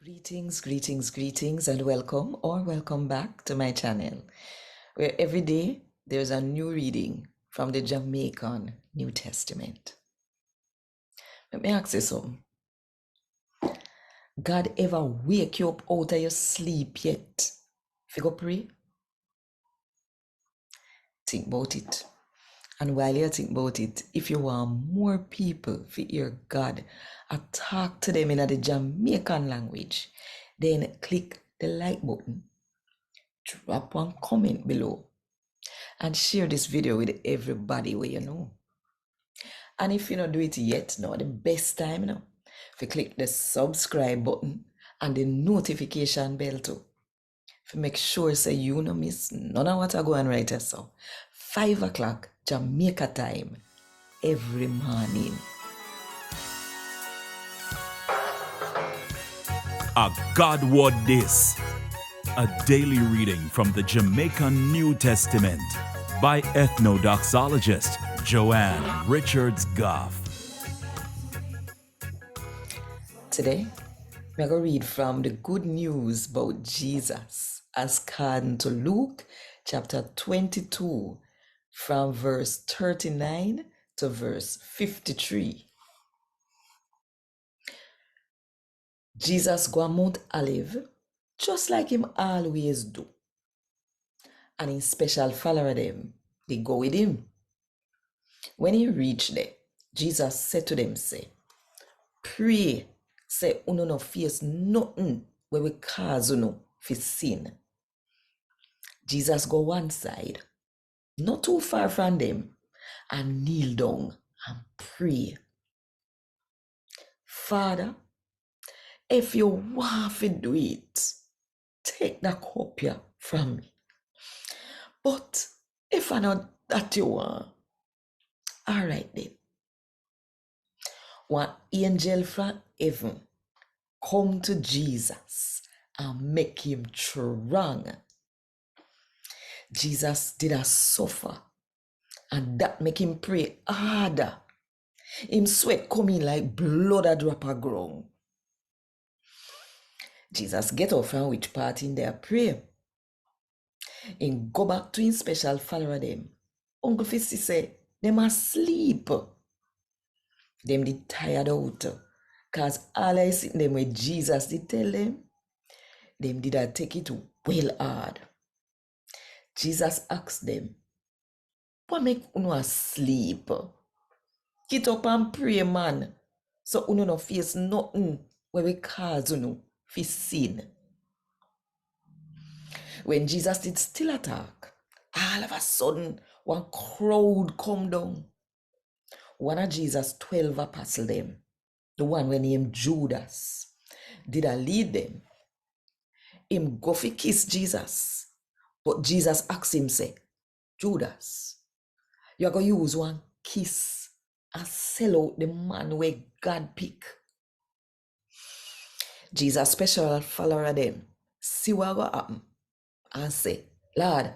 Greetings, and welcome back to my channel, where every day there's a new reading from the Jamaican New Testament. Let me ask you something. God ever wake you up out of your sleep yet? If you go pray, think about it. And while you think about it, if you want more people to hear God talk to them in the Jamaican language, then click the like button, drop one comment below, and share this video with everybody where you know. And if you don't do it yet, now the best time now, if you click the subscribe button and the notification bell too, to make sure so you no miss none of what I go and write us so 5 o'clock Jamaica time every morning. A God Word This, a daily reading from the Jamaican New Testament by Ethnodoxologist Joanne Richards Goffe. Today, we're going to read from the good news about Jesus as according to Luke chapter 22 from verse 39 to verse 53. Jesus go on Mount Olive just like him always do. And his special follower them, they go with him. When he reached there, Jesus said to them, say, pray, say, uno no face nothing where we cause uno for sin. Jesus go one side, not too far from them, and kneel down and pray. Father, if you want to do it, take that cup here from me. But if I know that you want, all right then. One angel from heaven come to Jesus and make him strong. Jesus did a suffer, and that make him pray harder. Him sweat coming like blood a drop of ground. Jesus get off from which part in their prayer. And go back to his special follower them. Uncle Fisty say, them asleep. Them did tired out. Cause all I see them with Jesus did tell them did I take it well hard. Jesus asked them, what make uno asleep? Get up and pray, man. So uno no face nothing where we cause uno for sin. When Jesus did still attack, all of a sudden one crowd come down. One of Jesus' 12 apostles them, the one when named Judas, did I lead them. Him Goffe kiss Jesus. But Jesus asked him, say, Judas, you're going to use one kiss and sell out the man where God pick. Jesus special follower them, see what will happen, and say, Lord,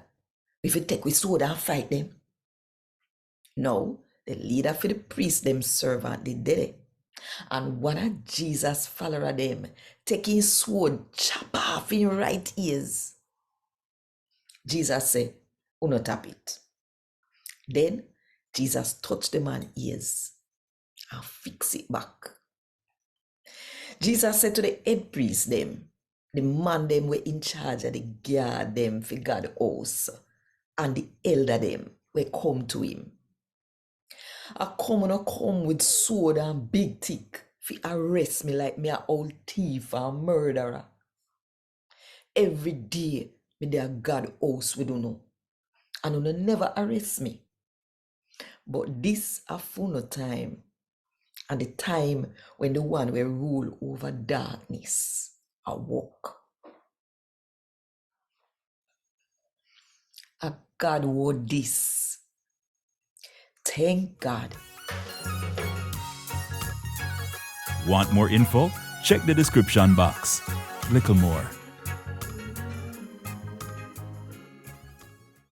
if you take with sword and fight them. No, the leader for the priest them servant did it. And one of Jesus' follower them take his sword, chop off in right ears. Jesus say, uno tap it. Then Jesus touched the man's ears and fix it back. Jesus said to the head priest them, the man them were in charge of the guard them for God's house, and the elder them were come to him. I come with sword and big tick for arrest me like me a old thief and murderer. Every day me dey God house with uno, and uno never arrest me. But this a full time, and the time when the one will rule over darkness a walk. A God word this. Thank God. Want more info? Check the description box. Little more.